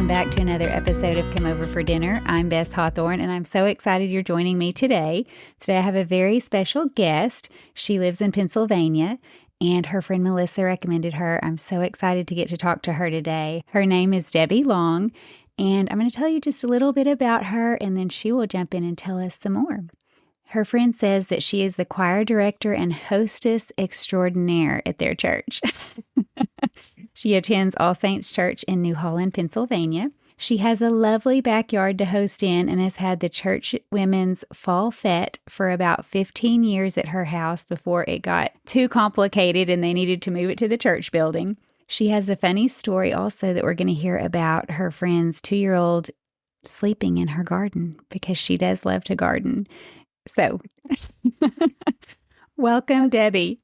welcome back to another episode of Come Over for Dinner. I'm Bess Hawthorne, and I'm so excited you're joining me today. Today I have a very special guest. She lives in Pennsylvania, and her friend Melissa recommended her. I'm so excited to get to talk to her today. Her name is Debi Long, and I'm going to tell you just a little bit about her, and then she will jump in and tell us some more. Her friend says that she is the choir director and hostess extraordinaire at their church. She attends All Saints Church in New Holland, Pennsylvania. She has a lovely backyard to host in and has had the church women's fall fete for about 15 years at her house before it got too complicated and they needed to move it to the church building. She has a funny story also that we're going to hear about her friend's 2-year-old sleeping in her garden because she does love to garden. So, welcome, Debi.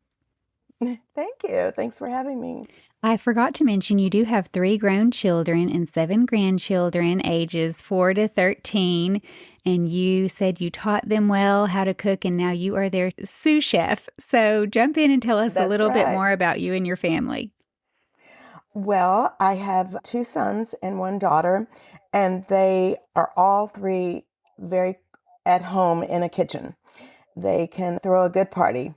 Thank you. Thanks for having me. I forgot to mention you do have 3 grown children and 7 grandchildren, ages 4 to 13, and you said you taught them well how to cook, and now you are their sous chef. So jump in and tell us a little bit more about you and your family. Well, I have 2 sons and 1 daughter, and they are all 3 very at home in a kitchen. They can throw a good party.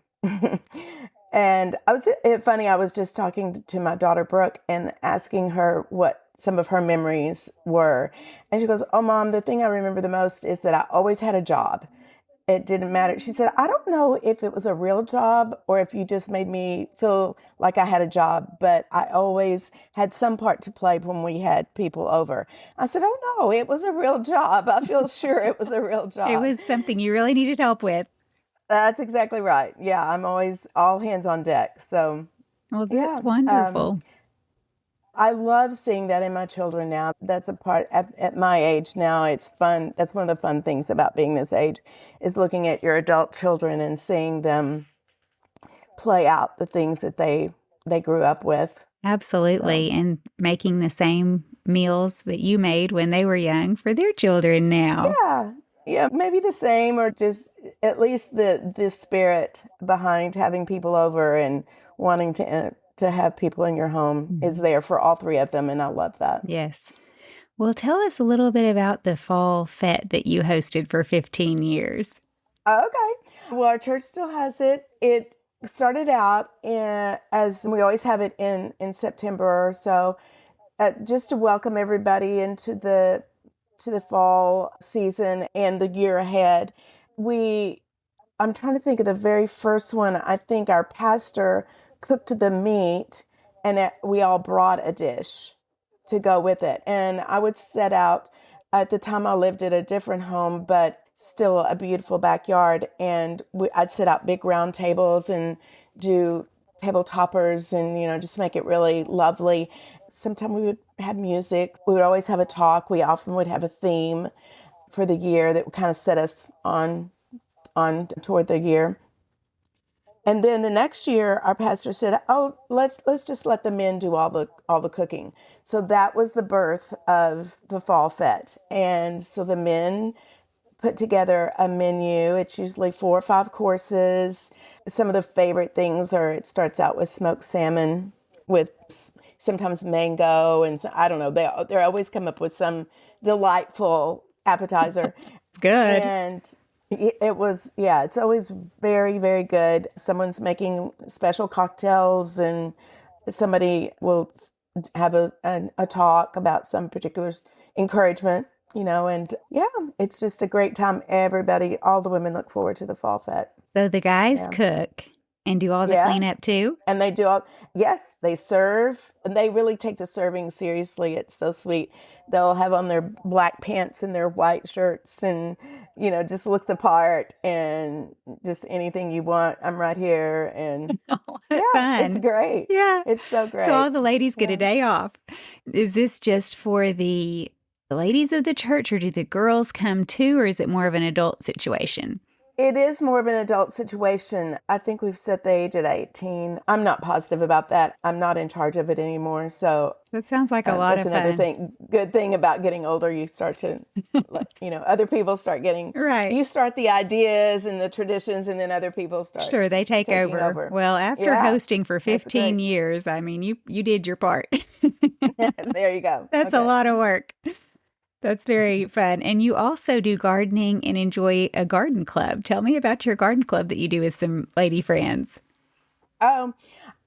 And I was just talking to my daughter, Brooke, and asking her what some of her memories were. And she goes, "Oh, Mom, the thing I remember the most is that I always had a job. It didn't matter." She said, "I don't know if it was a real job or if you just made me feel like I had a job, but I always had some part to play when we had people over." I said, "Oh, no, it was a real job. I feel sure it was a real job." It was something you really needed help with. That's exactly right. Yeah, I'm always all hands on deck. So, well, that's wonderful. I love seeing that in my children now. That's a part at my age now. It's fun. That's one of the fun things about being this age is looking at your adult children and seeing them play out the things that they grew up with. Absolutely. So. And making the same meals that you made when they were young for their children now. Yeah, maybe the same, or just at least the spirit behind having people over and wanting to have people in your home is there for all 3 of them, and I love that. Yes. Well, tell us a little bit about the fall fete that you hosted for 15 years. Okay. Well, our church still has it. It started out as we always have it in September or so, just to welcome everybody into the fall season and the year ahead. I'm trying to think of the very first one. I think our pastor cooked the meat and we all brought a dish to go with it. And I would set out, at the time I lived at a different home, but still a beautiful backyard. And I'd set out big round tables and do table toppers and, just make it really lovely. Sometimes we would have music. We would always have a talk. We often would have a theme for the year that would kind of set us on toward the year. And then the next year, our pastor said, "Oh, let's just let the men do all the cooking." So that was the birth of the fall fete. And so the men put together a menu. It's usually 4 or 5 courses. Some of the favorite things it starts out with smoked salmon with sometimes mango, and I don't know. They always come up with some delightful appetizer. It's good. And it was, it's always very, very good. Someone's making special cocktails, and somebody will have a talk about some particular encouragement, and it's just a great time. Everybody, all the women look forward to the fall fete. So the guys cook and do all the cleanup too? And they do yes, they serve, and they really take the serving seriously. It's so sweet. They'll have on their black pants and their white shirts and, just look the part, and just anything you want, I'm right here. And fun. It's great. Yeah. It's so great. So all the ladies get a day off. Is this just for the ladies of the church, or do the girls come too, or is it more of an adult situation? It is more of an adult situation. I think we've set the age at 18. I'm not positive about that. I'm not in charge of it anymore. So That sounds like a lot that's of another fun. thing. Good thing about getting older, you start to, other people start getting, Right. you start the ideas and the traditions, and then other people start Sure, they take taking over. over. Well, after Yeah, hosting for that's 15 great. years, I mean, you did your part. There you go. That's a Okay. lot of work. That's very fun. And you also do gardening and enjoy a garden club. Tell me about your garden club that you do with some lady friends. Um,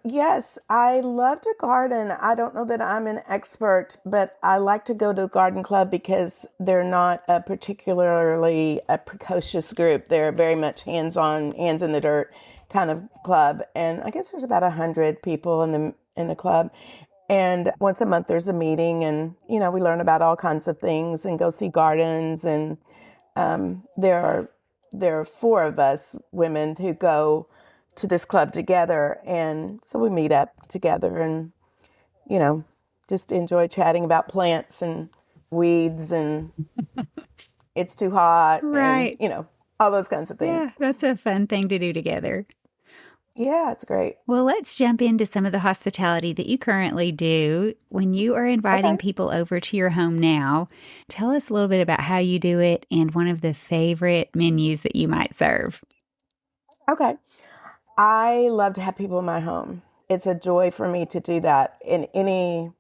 yes, I love to garden. I don't know that I'm an expert, but I like to go to the garden club because they're not a particularly a precocious group. They're very much hands-on, hands in the dirt kind of club. And I guess there's about 100 people in the club. And once a month there's a meeting, and we learn about all kinds of things and go see gardens. And there are four of us women who go to this club together, and so we meet up together and you know just enjoy chatting about plants and weeds and it's too hot and Right. all those kinds of Yeah, things. that's a fun thing to do together. Yeah, it's great. Well, let's jump into some of the hospitality that you currently do. When you are inviting Okay. people over to your home now, tell us a little bit about how you do it and one of the favorite menus that you might serve. Okay. I love to have people in my home. It's a joy for me to do that in any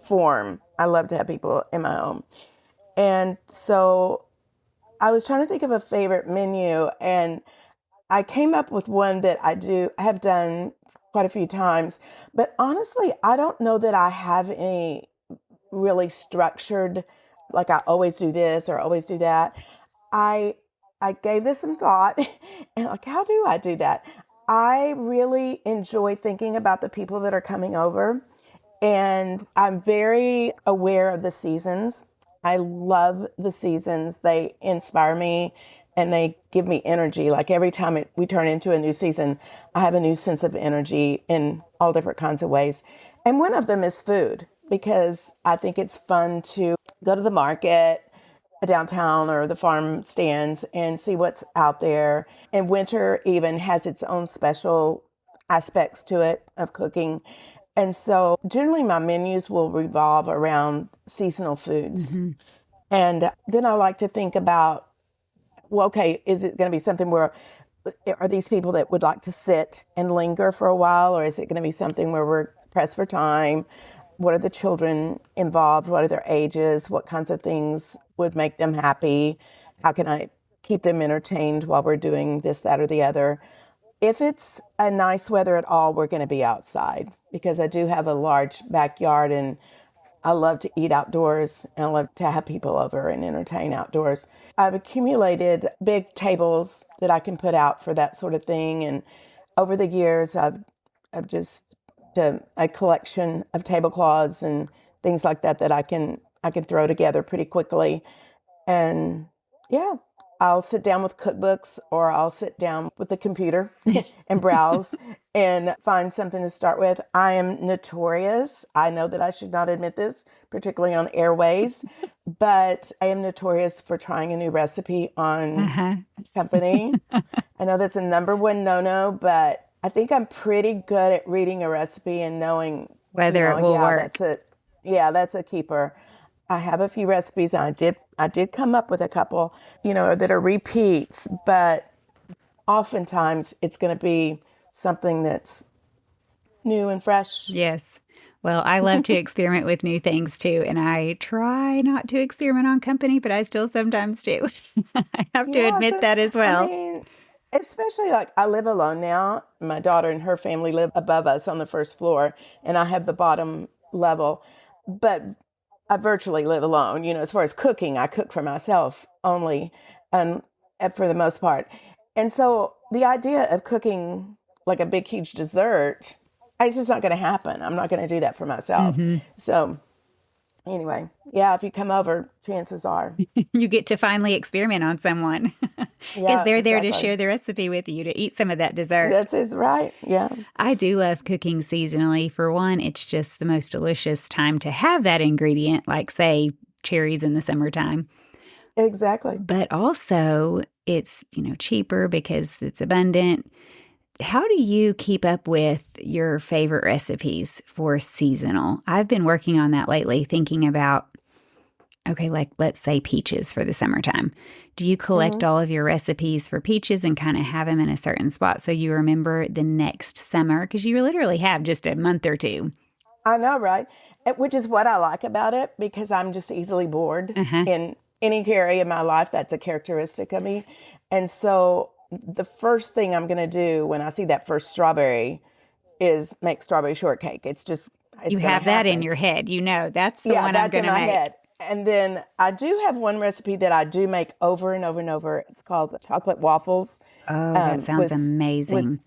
form. I love to have people in my home. And so I was trying to think of a favorite menu, and I came up with one that I have done quite a few times, but honestly, I don't know that I have any really structured, like I always do this or always do that. I I gave this some thought and like, how do I do that? I really enjoy thinking about the people that are coming over, and I'm very aware of the seasons. I love the seasons. They inspire me and they give me energy. Like every time we turn into a new season, I have a new sense of energy in all different kinds of ways. And one of them is food, because I think it's fun to go to the market downtown or the farm stands and see what's out there. And winter even has its own special aspects to it of cooking. And so generally my menus will revolve around seasonal foods. Hmm. And then I like to think about, well, okay, is it going to be something where are these people that would like to sit and linger for a while, or is it going to be something where we're pressed for time? What are the children involved? What are their ages? What kinds of things would make them happy? How can I keep them entertained while we're doing this, that, or the other? If it's a nice weather at all, we're going to be outside because I do have a large backyard, and I love to eat outdoors and I love to have people over and entertain outdoors. I've accumulated big tables that I can put out for that sort of thing. And over the years, I've just done a collection of tablecloths and things like that that I can throw together pretty quickly. And yeah, I'll sit down with cookbooks or I'll sit down with the computer and browse and find something to start with. I am notorious. I know that I should not admit this, particularly on airways, but I am notorious for trying a new recipe on Uh-huh. company. I know that's a number one no-no, but I think I'm pretty good at reading a recipe and knowing, Whether it will yeah, work. that's it. Yeah, that's a keeper. I have a few recipes and I did come up with a couple, that are repeats, but oftentimes it's going to be something that's new and fresh. Yes. Well, I love to experiment with new things too, and I try not to experiment on company, but I still sometimes do. I have to Yeah, admit so that as I well. mean, especially like I live alone now. My daughter and her family live above us on the first floor, and I have the bottom level. But I virtually live alone. As far as cooking, I cook for myself only, and for the most part. And so the idea of cooking like a big, huge dessert, it's just not going to happen. I'm not going to do that for myself. Hmm. So anyway, yeah, if you come over, chances are, You get to finally experiment on someone because yeah, they're there to exactly. share the recipe with you to eat some of that dessert. That's is right. Yeah, I do love cooking seasonally. For one, it's just the most delicious time to have that ingredient, like, say, cherries in the summertime. exactly. But also, it's, cheaper because it's abundant. How do you keep up with your favorite recipes for seasonal? I've been working on that lately, thinking about, okay, like let's say peaches for the summertime. Do you collect all of your recipes for peaches and kind of have them in a certain spot so you remember the next summer? Because you literally have just a month or two. I know, right? Which is what I like about it, because I'm just easily bored Uh-huh. in any area of my life. That's a characteristic of me. And so the first thing I'm going to do when I see that first strawberry is make strawberry shortcake. It's You going to have that in happen. your head. That's the Yeah, one I'm that's going in to my make. head. And then I do have one recipe that I do make over and over and over. It's called the chocolate waffles, Oh, that sounds with amazing.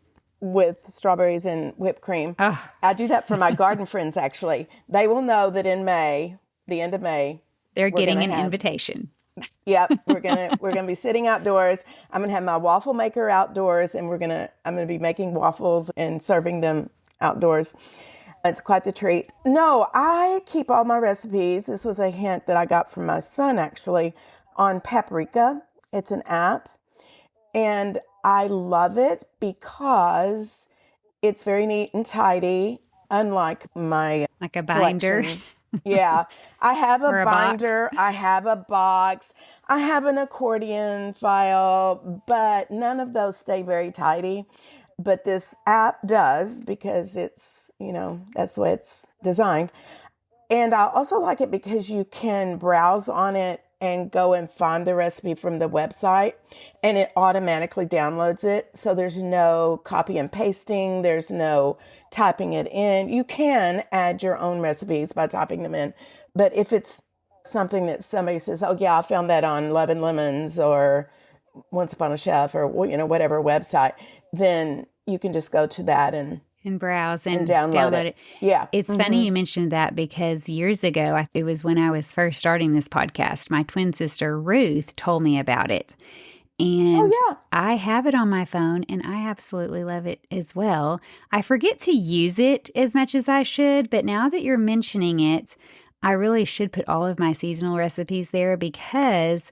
strawberries and whipped cream. Oh, I do that for my garden friends, actually. They will know that in May, the end of May, they're we're going getting to an have, invitation. yep, we're going to be sitting outdoors. I'm going to have my waffle maker outdoors, and I'm going to be making waffles and serving them outdoors. It's quite the treat. No, I keep all my recipes. This was a hint that I got from my son, actually, on Paprika. It's an app, and I love it because it's very neat and tidy, unlike my Like a binder collections. Yeah, I have a or a box. binder, I have a box, I have an accordion file, but none of those stay very tidy. But this app does, because that's the way it's designed. And I also like it because you can browse on it and go and find the recipe from the website, and it automatically downloads it. So there's no copy and pasting, there's no typing it in. You can add your own recipes by typing them in. But if it's something that somebody says, oh, yeah, I found that on Love and Lemons or Once Upon a Chef or, whatever website, then you can just go to that And browse and and download download it. it. Yeah. It's funny you mentioned that because years ago, it was when I was first starting this podcast, my twin sister Ruth told me about it. Oh, And yeah. I have it on my phone and I absolutely love it as well. I forget to use it as much as I should, but now that you're mentioning it, I really should put all of my seasonal recipes there because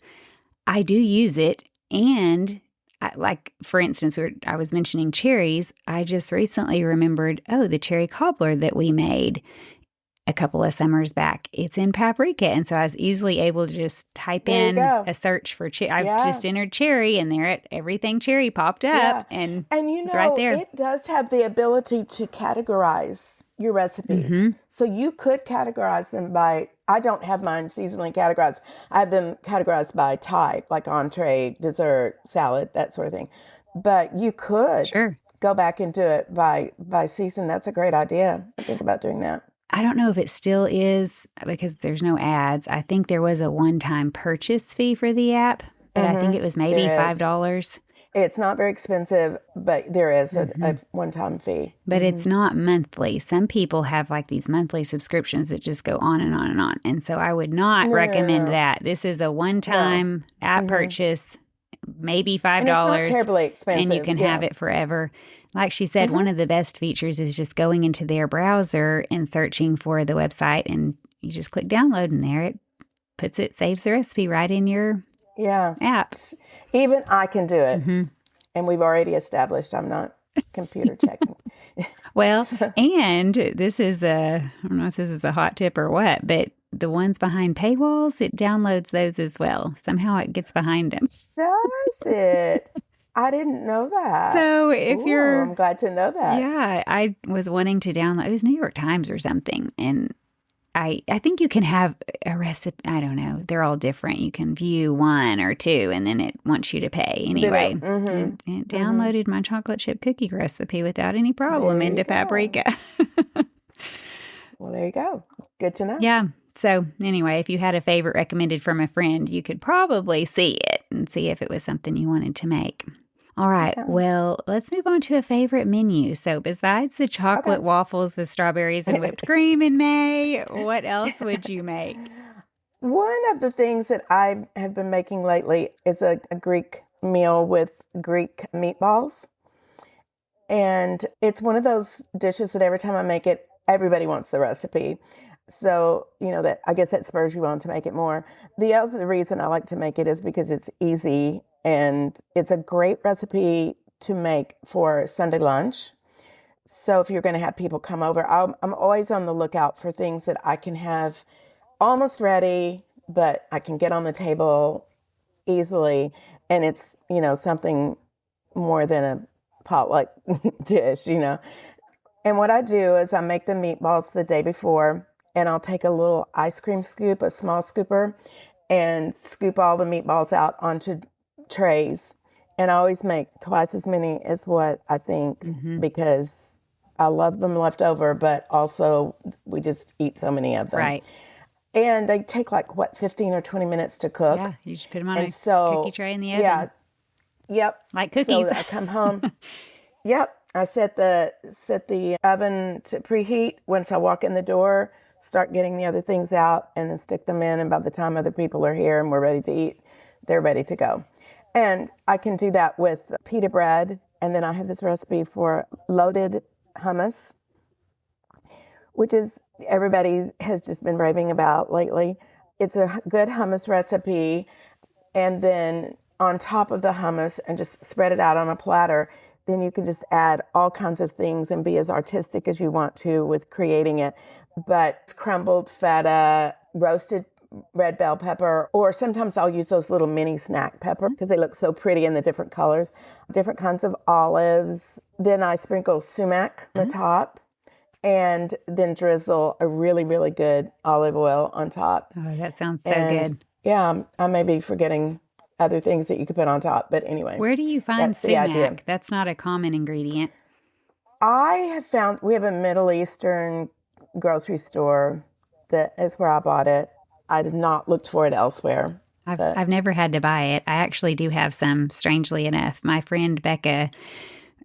I do use it. And like, for instance, I was mentioning cherries. I just recently remembered, the cherry cobbler that we made a couple of summers back. It's in Paprika. And so I was easily able to just type There you in go. a search for cherry. I Yeah. just entered cherry and everything cherry popped up Yeah. and And it's right there. it does have the ability to categorize your recipes. So you could categorize them by, I don't have mine seasonally categorized. I have them categorized by type, like entree, dessert, salad, that sort of thing. But you could Sure. go back and do it by season. That's a great idea. I think about doing that. I don't know if it still is because there's no ads. I think there was a one-time purchase fee for the app, but I think it was maybe There is. $5. It's not very expensive, but there is a one-time fee. But it's not monthly. Some people have like these monthly subscriptions that just go on and on and on. And so I would not recommend No. that. This is a one-time app purchase, maybe $5. And it's not terribly expensive. And you can have it forever. Like she said, one of the best features is just going into their browser and searching for the website, and you just click download, and there it saves the recipe right in your Yeah. app. Even I can do it. And we've already established I'm not computer technical. Well, and this is I don't know if this is a hot tip or what, but the ones behind paywalls, it downloads those as well. Somehow it gets behind them. Does it? I didn't know that. So if Ooh, you're, I'm glad to know that. yeah, I was wanting to download, it was New York Times or something. And I think you can have a recipe. I don't know. They're all different. You can view one or two and then it wants you to pay anyway. It downloaded my chocolate chip cookie recipe without any problem There you into go. Paprika. Well, there you go. Good to know. Yeah. So anyway, if you had a favorite recommended from a friend, you could probably see it and see if it was something you wanted to make. All right. Yeah. Well, let's move on to a favorite menu. So besides the chocolate waffles with strawberries and whipped cream in May, what else would you make? One of the things that I have been making lately is a Greek meal with Greek meatballs. And it's one of those dishes that every time I make it, everybody wants the recipe. So, that I guess that spurs you on to make it more. The other reason I like to make it is because it's easy And it's a great recipe to make for Sunday lunch. So if you're going to have people come over, I'm always on the lookout for things that I can have almost ready, but I can get on the table easily. And it's, something more than a potluck dish. And what I do is I make the meatballs the day before, and I'll take a little ice cream scoop, a small scooper, and scoop all the meatballs out onto trays. And I always make twice as many as what I think because I love them left over, but also we just eat so many of them. Right. And they take 15 or 20 minutes to cook. Yeah, you just put them on a cookie tray in the oven. Yeah. Yep. Like cookies. So I come home. Yep. I set the oven to preheat. Once I walk in the door, start getting the other things out, and then stick them in. And by the time other people are here and we're ready to eat, they're ready to go. And I can do that with pita bread. And then I have this recipe for loaded hummus, which is everybody has just been raving about lately. It's a good hummus recipe. And then on top of the hummus, and just spread it out on a platter, then you can just add all kinds of things and be as artistic as you want to with creating it. But crumbled feta, roasted red bell pepper, or sometimes I'll use those little mini snack pepper because they look so pretty in the different colors, different kinds of olives. Then I sprinkle sumac on the top, and then drizzle a really, really good olive oil on top. Oh, that sounds so good. Yeah, I may be forgetting other things that you could put on top, but anyway. Where do you find sumac? That's not a common ingredient. I have found, we have a Middle Eastern grocery store that is where I bought it. I did not look for it elsewhere. I've never had to buy it. I actually do have some, strangely enough. My friend Becca,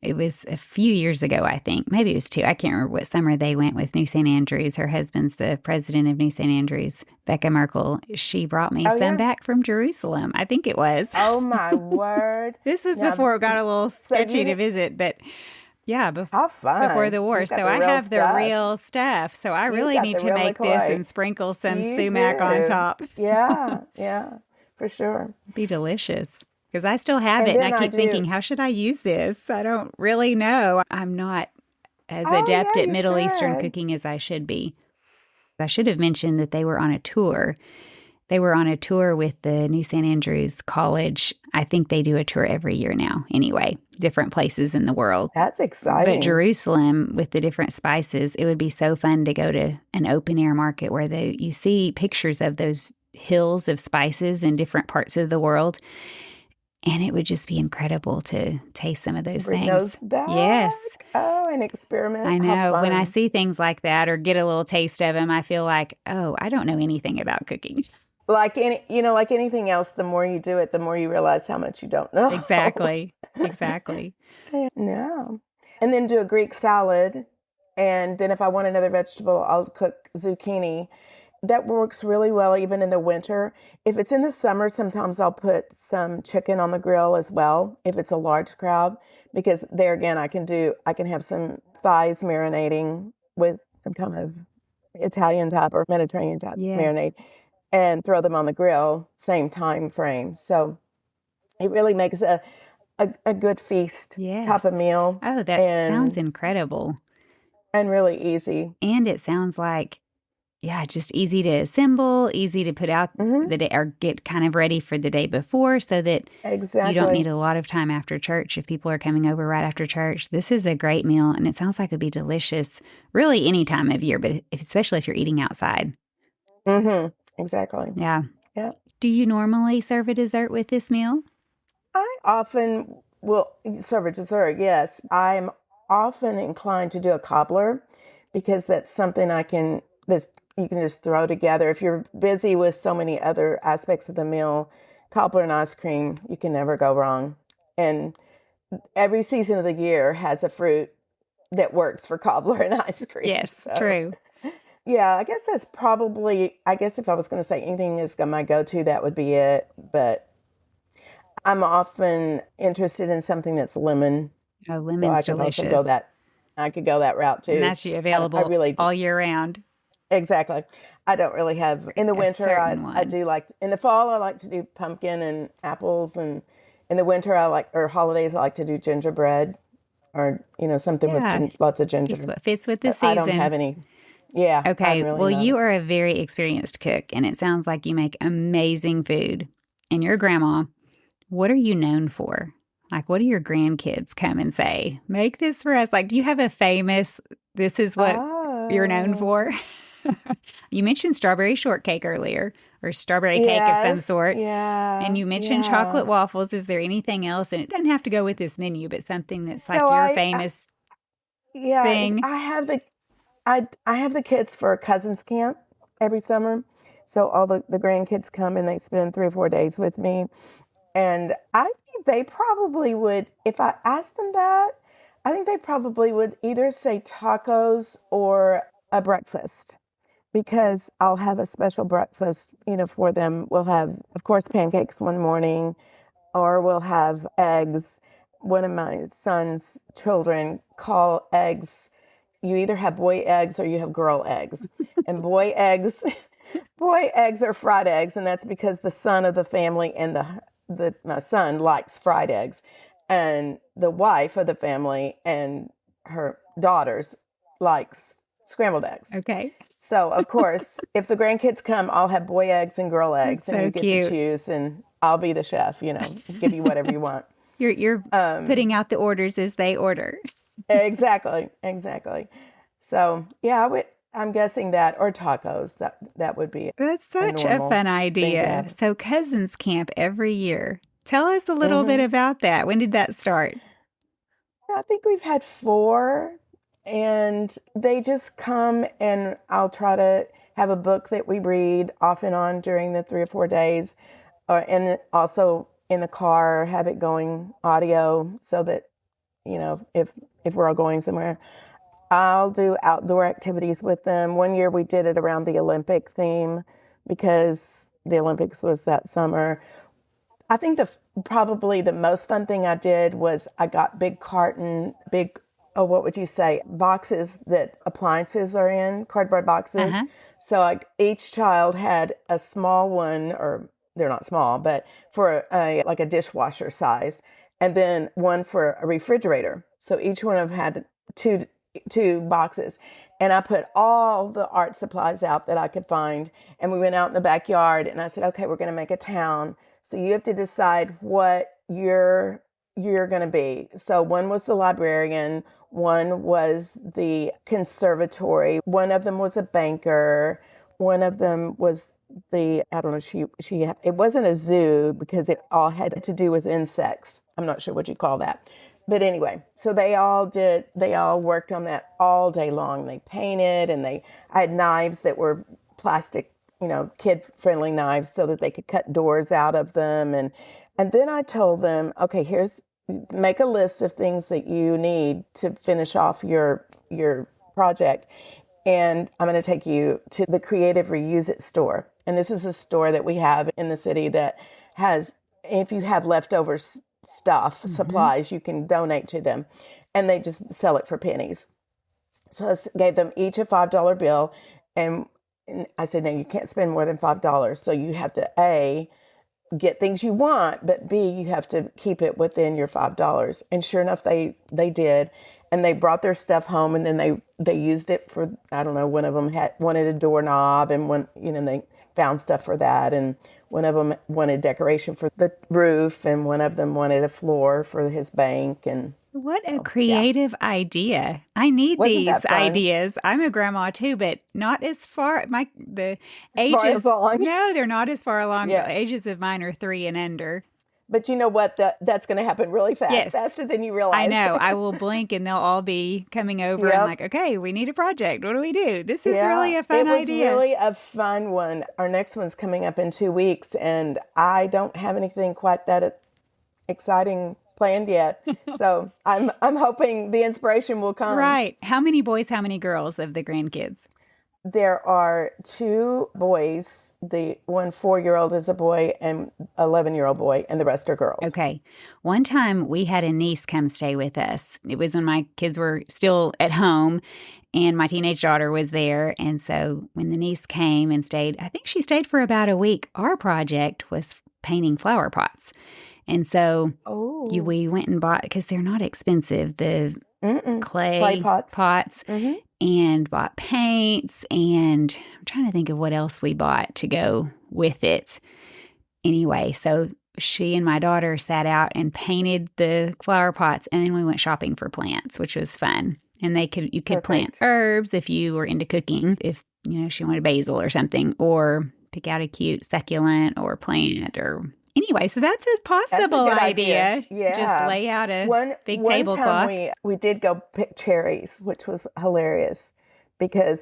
it was a few years ago, I think. Maybe it was 2. I can't remember what summer they went with New St. Andrews. Her husband's the president of New St. Andrews, Becca Merkel. She brought me some back from Jerusalem. I think it was. Oh, my word. This was before it got a little sketchy to visit, but yeah, before the war. So I have the real stuff. So I really need to make this and sprinkle some sumac on top. Yeah, for sure. Be delicious. Because I still have it, and I keep thinking, how should I use this? I don't really know. I'm not as adept at Middle Eastern cooking as I should be. I should have mentioned that they were on a tour. They were on a tour with the New St. Andrews College. I think they do a tour every year now. Anyway, different places in the world. That's exciting. But Jerusalem, with the different spices, it would be so fun to go to an open air market where you see pictures of those hills of spices in different parts of the world. And it would just be incredible to taste some of those Bring things. Those back. Yes. Oh, an experiment. I know. When I see things like that or get a little taste of them, I feel like, oh, I don't know anything about cooking. Like anything else, the more you do it, the more you realize how much you don't know. Exactly. Yeah. And then do a Greek salad. And then if I want another vegetable, I'll cook zucchini. That works really well even in the winter. If it's in the summer, sometimes I'll put some chicken on the grill as well, if it's a large crowd, because there again, I can have some thighs marinating with some kind of Italian type or Mediterranean type marinade, and throw them on the grill, same time frame. So it really makes a good feast type of meal. Oh, that sounds incredible. And really easy. And it sounds like, just easy to assemble, easy to put out the day, or get kind of ready for the day before, so that you don't need a lot of time after church if people are coming over right after church. This is a great meal, and it sounds like it'd be delicious really any time of year, but especially if you're eating outside. Mm-hmm. Exactly. Yeah. Yeah. Do you normally serve a dessert with this meal? I often will serve a dessert, yes. I'm often inclined to do a cobbler because that's something you can just throw together. If you're busy with so many other aspects of the meal, cobbler and ice cream, you can never go wrong. And every season of the year has a fruit that works for cobbler and ice cream. Yes, true. Yeah, I guess that's probably, if I was going to say anything is my go-to, that would be it. But I'm often interested in something that's lemon. Oh, lemon's delicious. I could go that route too. And that's available all year round. Exactly. I don't really have, in the winter, I do in the fall, I like to do pumpkin and apples and In the winter, or holidays, I like to do gingerbread or, something with Yeah, lots of just ginger. what fits with the But I don't season. have any. Yeah, I'm Okay, really well, not. you are a very experienced cook, and it sounds like you make amazing food. And your grandma, what are you known for? Like, what do your grandkids come and say? Make this for us. Like, do you have a famous, this is what you're known for? Oh, You mentioned strawberry shortcake earlier, or strawberry cake of some yes. sort. And Yeah. you mentioned chocolate Yeah. waffles. Is there anything else? And it doesn't have to go with this menu, but something that's So like your famous thing. I have I have the kids for cousins camp every summer. So all the grandkids come and they spend 3 or 4 days with me. And I think they probably would, if I asked them that, I think they probably would either say tacos or a breakfast because I'll have a special breakfast, for them. We'll have, of course, pancakes one morning, or we'll have eggs. One of my son's children call eggs, you either have boy eggs or you have girl eggs. And boy eggs are fried eggs, and that's because the son of the family and my son likes fried eggs, and the wife of the family and her daughters likes scrambled eggs. Okay. So, of course, if the grandkids come, I'll have boy eggs and girl That's eggs, and so you get to cute. choose, and I'll be the chef, give you whatever you want. You're putting out the orders as they order. Exactly, exactly. So, yeah, I'm guessing that, or tacos, that would be That's a such a normal fun thing to idea. have. So cousins camp every year. Tell us a little bit hmm about that. When did that start? I think we've had four, and they just come, and I'll try to have a book that we read off and on during the 3 or 4 days, and also in the car, have it going audio so that, if we're all going somewhere. I'll do outdoor activities with them. One year we did it around the Olympic theme because the Olympics was that summer. I think probably the most fun thing I did was I got oh, what would you say, boxes that appliances are in, cardboard boxes. Uh-huh. So each child had a small one, or they're not small, but for like a dishwasher size, and then one for a refrigerator. So each one of them had two boxes. And I put all the art supplies out that I could find. And we went out in the backyard and I said, okay, we're going to make a town. So you have to decide what you're going to be. So one was the librarian, one was the conservatory, one of them was a banker, one of them was I don't know, it wasn't a zoo because it all had to do with insects. I'm not sure what you call that. But anyway, so they all worked on that all day long. They painted, and I had knives that were plastic, kid friendly knives so that they could cut doors out of them. And then I told them, okay, make a list of things that you need to finish off your project. And I'm going to take you to the Creative Reuse It store. And this is a store that we have in the city that has, if you have leftover stuff, Mm-hmm. supplies, you can donate to them. And they just sell it for pennies. So I gave them each a $5 bill. And I said, no, you can't spend more than $5. So you have to, A, get things you want, but B, you have to keep it within your $5. And sure enough, they did. And they brought their stuff home, and then they used it for, I don't know, one of them wanted a doorknob, and they found stuff for that. And one of them wanted decoration for the roof, and one of them wanted a floor for his bank. And What a so, yeah, creative idea. I need wasn't these that fun? ideas. I'm a grandma too, but not as far. The As far as ages, long. no, they're not as far along. The Yeah. ages of mine are 3 and under. But you know what? That's going to happen really fast, Yes, faster than you I realize. know. I will blink and they'll all be coming over and like, Yep. okay, we need a project. What do we do? This is Yeah, really a it fun was idea. really a fun one. Our next one's coming up in 2 weeks, and I don't have anything quite that exciting planned yet. So I'm hoping the inspiration will come. Right. How many boys, how many girls of the grandkids? There are two boys. The one 4-year-old is a boy, and 11-year-old boy, and the rest are girls. Okay. One time we had a niece come stay with us. It was when my kids were still at home and my teenage daughter was there. And so when the niece came and stayed, I think she stayed for about a week. Our project was painting flower pots. And so Oh. we went and bought, because they're not expensive, the clay pots. and bought paints. And I'm trying to think of what else we bought to go with it. Anyway, so she and my daughter sat out and painted the flower pots, and then we went shopping for plants, which was fun. And you could plant herbs if you were into cooking, if, she wanted basil or something, or pick out a cute succulent or plant or anyway. So that's a possible idea. Yeah. Just lay out a big tablecloth. One time we did go pick cherries, which was hilarious because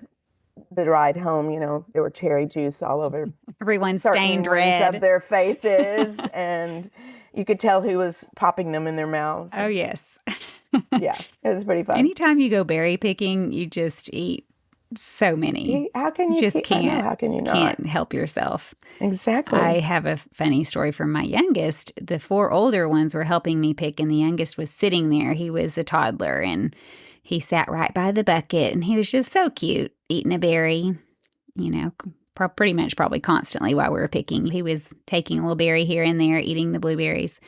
the ride home, there were cherry juice all over. Everyone stained red of their faces, and you could tell who was popping them in their mouths. Oh, yes. Yeah, it was pretty fun. Anytime you go berry picking, you just eat so many. How can you just can't? How can you not? Can't help yourself. Exactly. I have a funny story from my youngest. The 4 older ones were helping me pick, and the youngest was sitting there. He was a toddler, and he sat right by the bucket, and he was just so cute, eating a berry, pretty much probably constantly while we were picking. He was taking a little berry here and there, eating the blueberries.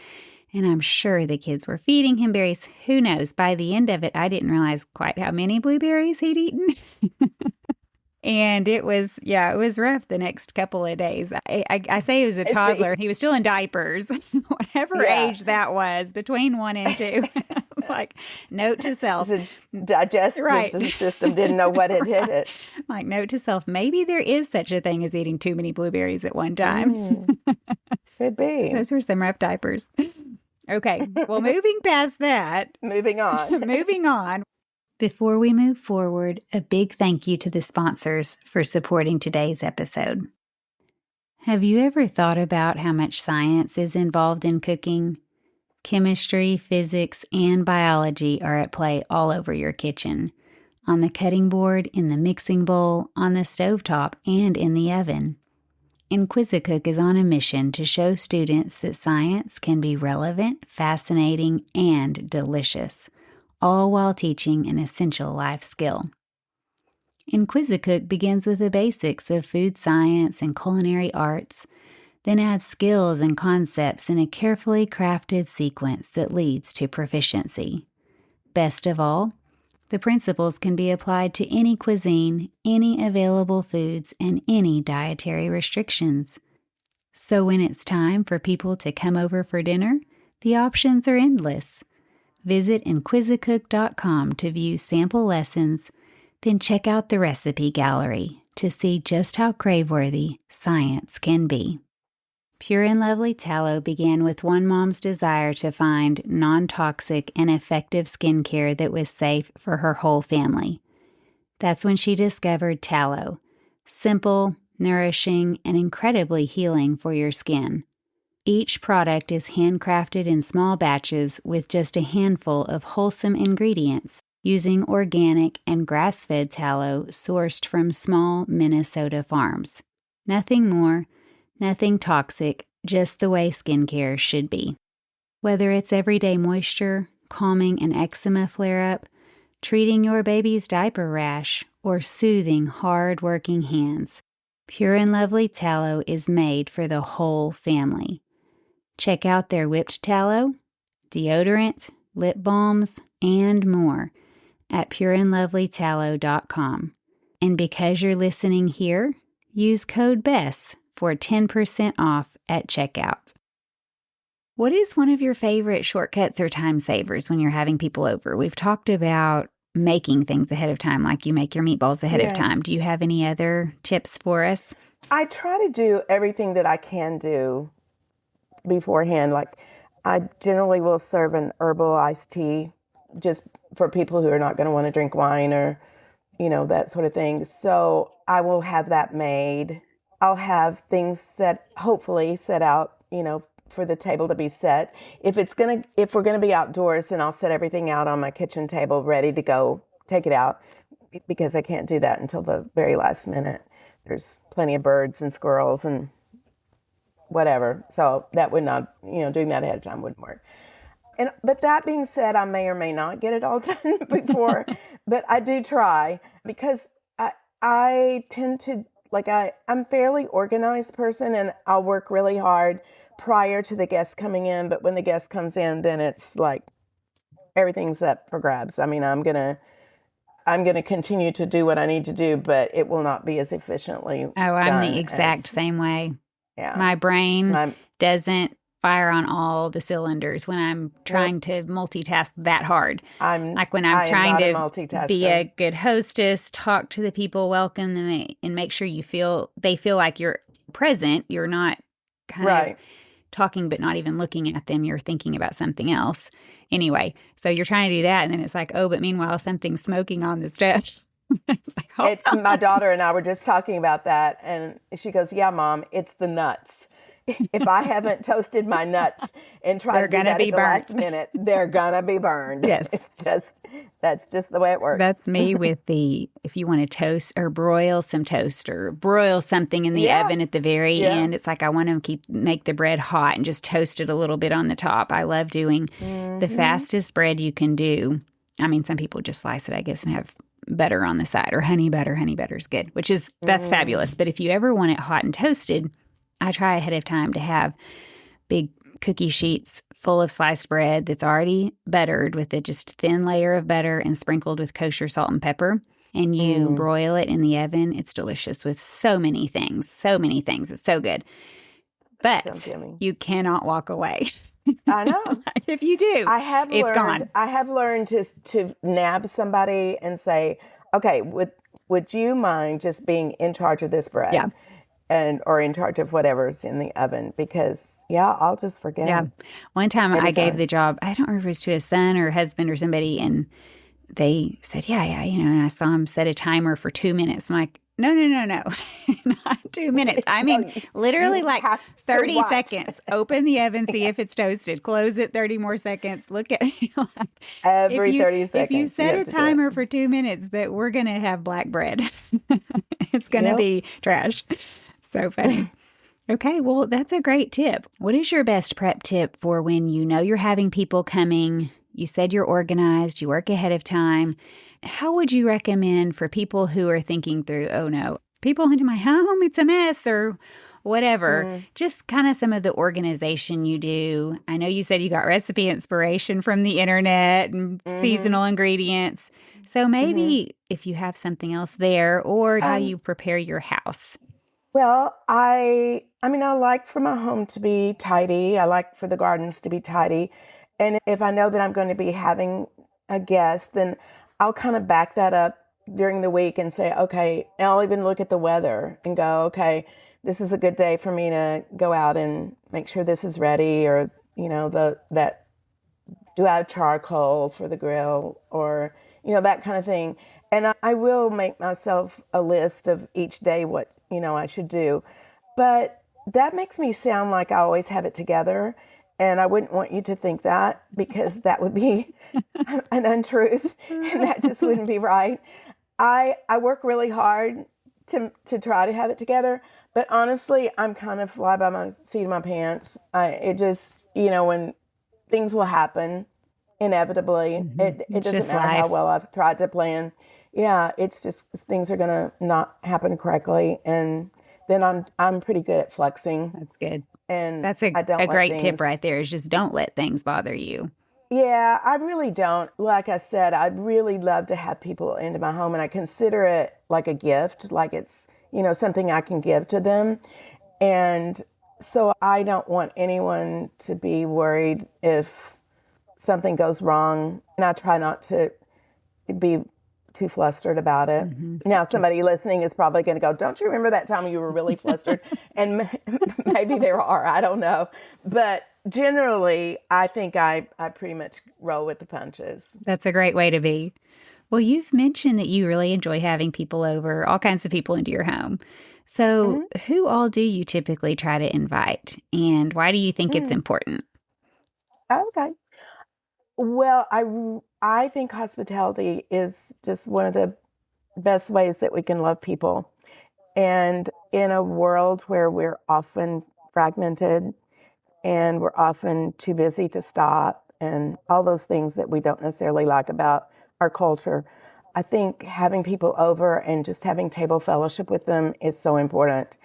And I'm sure the kids were feeding him berries. Who knows? By the end of it, I didn't realize quite how many blueberries he'd eaten. And it was rough the next couple of days. I say he was a toddler. He was still in diapers, whatever age that was, between 1 and 2. It's like, note to self. The digestive system didn't know what had hit it. Like, note to self, maybe there is such a thing as eating too many blueberries at one time. Could be. Those were some rough diapers. Okay, well, moving past that. Moving on. Before we move forward, a big thank you to the sponsors for supporting today's episode. Have you ever thought about how much science is involved in cooking? Chemistry, physics, and biology are at play all over your kitchen, on the cutting board, in the mixing bowl, on the stovetop, and in the oven. Inquisicook is on a mission to show students that science can be relevant, fascinating, and delicious, all while teaching an essential life skill. Inquisicook begins with the basics of food science and culinary arts, then adds skills and concepts in a carefully crafted sequence that leads to proficiency. Best of all, the principles can be applied to any cuisine, any available foods, and any dietary restrictions. So when it's time for people to come over for dinner, the options are endless. Visit inquisicook.com to view sample lessons, then check out the recipe gallery to see just how crave-worthy science can be. Pure and Lovely Tallow began with one mom's desire to find non-toxic and effective skincare that was safe for her whole family. That's when she discovered tallow, simple, nourishing, and incredibly healing for your skin. Each product is handcrafted in small batches with just a handful of wholesome ingredients, using organic and grass-fed tallow sourced from small Minnesota farms. Nothing more, nothing toxic, just the way skincare should be. Whether it's everyday moisture, calming an eczema flare-up, treating your baby's diaper rash, or soothing hard-working hands, Pure and Lovely Tallow is made for the whole family. Check out their whipped tallow, deodorant, lip balms, and more at pureandlovelytallow.com. And because you're listening here, use code BESS for 10% off at checkout. What is one of your favorite shortcuts or time savers when you're having people over? We've talked about making things ahead of time, like you make your meatballs ahead of time. Do you have any other tips for us? I try to do everything that I can do beforehand. Like, I generally will serve an herbal iced tea just for people who are not going to want to drink wine or, that sort of thing. So I will have that made. I'll have things hopefully set out, for the table to be set. If we're going to be outdoors, then I'll set everything out on my kitchen table ready to go take it out, because I can't do that until the very last minute. There's plenty of birds and squirrels and whatever. So that would not, doing that ahead of time wouldn't work. But that being said, I may or may not get it all done before, but I do try, because I tend to, I'm a fairly organized person, and I'll work really hard, prior to the guest coming in, but when the guest comes in, then it's like everything's up for grabs. I mean, I'm gonna continue to do what I need to do, but it will not be as efficiently Oh, I'm the done exact as same way. yeah. My brain My doesn't fire on all the cylinders when I'm nope. trying to multitask that hard. I'm Like when I'm I am trying not a to be a multitasker. good hostess, talk to the people, welcome them, and make sure they feel like you're present. You're not kind of Right. talking but not even looking at them. You're thinking about something else. Anyway, so you're trying to do that, and then it's like, oh, but meanwhile, something's smoking on the stove. It's like, hold It's on. my daughter and I were just talking about that, and she goes, "Yeah, Mom, it's the nuts. If I haven't toasted my nuts and try They're to do gonna that be at the last burnt. minute, they're gonna be burned." Yes. It's just that's just the way it works. That's me with if you want to toast or broil some toast or broil something in the Yeah, oven at the very yeah. end. It's like I want to make the bread hot and just toast it a little bit on the top. I love doing the Hmm. fastest bread you can do. I mean, some people just slice it, I guess, and have butter on the side or honey butter. Honey butter is good, that's fabulous. Mm. But if you ever want it hot and toasted, I try ahead of time to have big cookie sheets full of sliced bread that's already buttered with a just thin layer of butter and sprinkled with kosher salt and pepper. And you Mm. broil it in the oven. It's delicious with so many things. So many things. It's so good. Sounds But yummy. you cannot walk away. I know. If you do, I have it's learned. gone. I have learned to nab somebody and say, "Okay, would you mind just being in charge of this Yeah. bread, and or in charge of whatever's in the oven?" Because yeah, I'll just Yeah. forget One time I every gave time. the job, I don't remember if it was to a son or husband or somebody, and they said, yeah, and I saw him set a timer for 2 minutes. I'm like, no, not 2 minutes. I No, mean, literally you like have to 30 watch seconds. Open the oven, see if it's toasted. Close it 30 more seconds. Look at if every you 30 if you seconds. You set have a to do it. timer for 2 minutes that we're gonna have black bread. It's gonna Yep. be trash. So funny. Okay, well, that's a great tip. What is your best prep tip for when you know you're having people coming? You said you're organized, you work ahead of time. How would you recommend for people who are thinking through, oh no, people into my home, it's a mess, or whatever? Mm, Just kind of some of the organization you do. I know you said you got recipe inspiration from the internet and mm-hmm. seasonal ingredients. So Mm-hmm. maybe if you have something else there, or how Um, you prepare your house. well, I mean, I like for my home to be tidy. I like for the gardens to be tidy. And if I know that I'm going to be having a guest, then I'll kind of back that up during the week and say, okay, and I'll even look at the weather and go, okay, this is a good day for me to go out and make sure this is ready, or the that do I have charcoal for the grill, or that kind of thing. And I will make myself a list of each day what I should do, but that makes me sound like I always have it together, and I wouldn't want you to think that, because that would be an untruth, and that just wouldn't be right. I work really hard to try to have it together, but honestly, I'm kind of fly by my seat of my pants. It just when things will happen inevitably. It It's doesn't just matter how life. well I've tried to plan. Yeah, it's just things are gonna not happen correctly, and then I'm pretty good at flexing, That's good. and That's I a don't let great tip right things. there is just don't let things bother you. Yeah, I really don't. Like I said, I'd really love to have people into my home, and I consider it like a gift, like it's something I can give to them, and so I don't want anyone to be worried if something goes wrong, and I try not to be too flustered about it. Now, Just somebody listening is probably going to go, "Don't you remember that time you were really flustered?" And maybe there are, I don't know. But generally, I think I pretty much roll with the punches. that's a great way to be. Well, you've mentioned that you really enjoy having people over, all kinds of people into your home. So, Hmm. who all do you typically try to invite, and why do you think it's Mm. important? Okay. Well, I think hospitality is just one of the best ways that we can love people. And in a world where we're often fragmented and we're often too busy to stop, and all those things that we don't necessarily like about our culture, I think having people over and just having table fellowship with them is so important.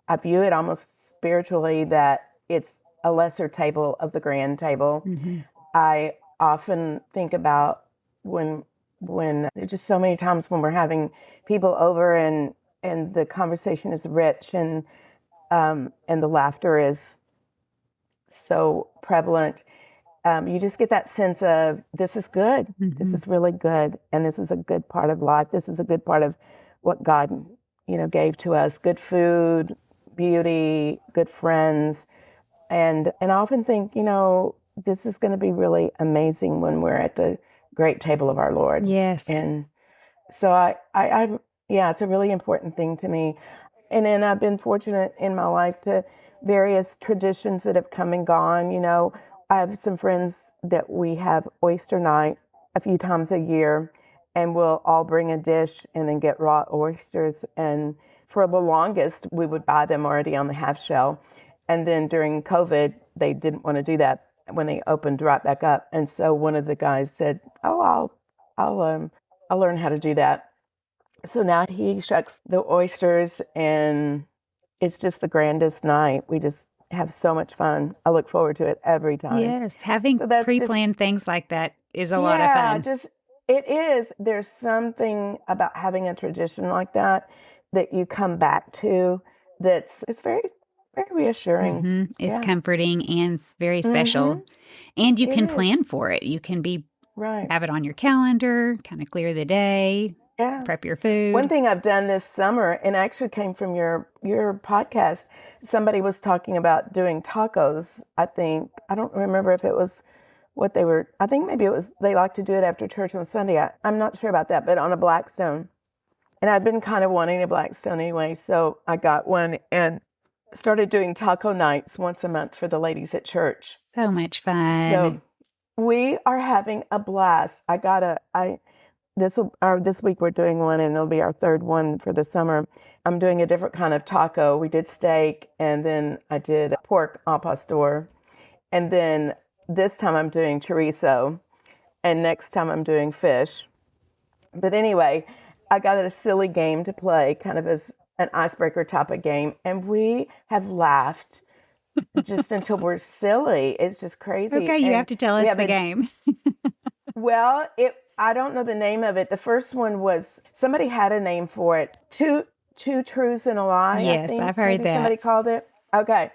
I view it almost spiritually, that it's a lesser table of the grand table. Mm-hmm. I often think about when there's just so many times when we're having people over and the conversation is rich and the laughter is so prevalent. You just get that sense of this is good. Mm-hmm. This is really good, and this is a good part of life. This is a good part of what God, gave to us: good food, beauty, good friends, and I often think, this is going to be really amazing when we're at the great table of our Lord. Yes. And so yeah, it's a really important thing to me. And then I've been fortunate in my life to various traditions that have come and gone. I have some friends that we have oyster night a few times a year, and we'll all bring a dish and then get raw oysters. And for the longest, we would buy them already on the half shell. And then during COVID, they didn't want to do that when they opened right back up. And so one of the guys said, "Oh, I'll learn how to do that." So now he shucks the oysters, and it's just the grandest night. We just have so much fun. I look forward to it every time. Yes, having So that's pre-planned things like that is a lot of yeah, fun. just it is. There's something about having a tradition like that you come back to. It's very very reassuring. Mm-hmm. It's Yeah. comforting and very Mm-hmm. special. And you It can is. plan for it. You can Right. have it on your calendar, kind of clear the day, Yeah. prep your One food. thing I've done this summer, and actually came from your podcast, somebody was talking about doing tacos. I think I don't remember if it was what they were. I think maybe it was they like to do it after church on Sunday. I'm not sure about that, but on a Blackstone. And I'd been kind of wanting a Blackstone anyway, so I got one and started doing taco nights once a month for the ladies at church. So much fun. So we are having a blast. This week we're doing one, and it'll be our third one for the summer. I'm doing a different kind of taco. We did steak, and then I did pork au pastor, and then this time I'm doing chorizo, and next time I'm doing fish. But anyway, I got a silly game to play, kind of as an icebreaker type of game, and we have laughed just until we're silly. It's just crazy. Okay, you And have to tell us the game. Well, I don't know the name of it. The first one was somebody had a name for it. Two truths and a lie. Yes, I think. I've heard Maybe that. somebody called it. Okay,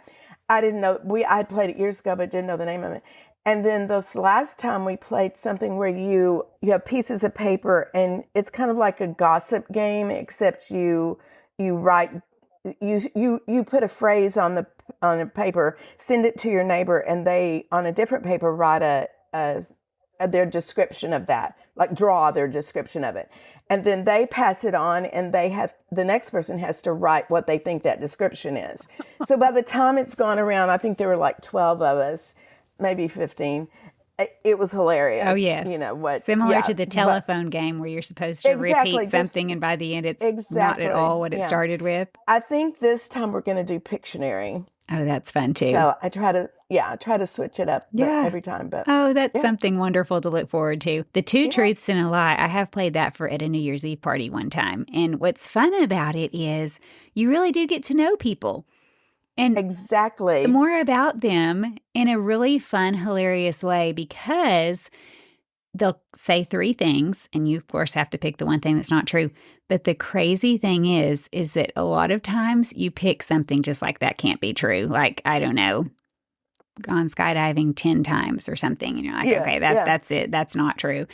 I didn't know. I had played it years ago, but didn't know the name of it. And then this last time we played something where you have pieces of paper, and it's kind of like a gossip game, except you write you put a phrase on a paper, send it to your neighbor, and they on a different paper write their description of that, like draw their description of it. And then they pass it on, and the next person has to write what they think that description is. So by the time it's gone around, I think there were like 12 of us, maybe 15. It was hilarious. Oh, yes. Similar to the telephone game where you're supposed to repeat something, and by the end it's not at all what it started with. I think this time we're going to do Pictionary. Oh, that's fun too. So I try to switch it up every time. But that's something wonderful to look forward to. The two truths and a lie, I have played that at a New Year's Eve party one time. And what's fun about it is you really do get to know people. And exactly. the more about them in a really fun, hilarious way, because they'll say three things, and you, of course, have to pick the one thing that's not true. But the crazy thing is that a lot of times you pick something just like that can't be true. Like, I don't know, gone skydiving 10 times or something. And you're like, okay, that's it. That's not true.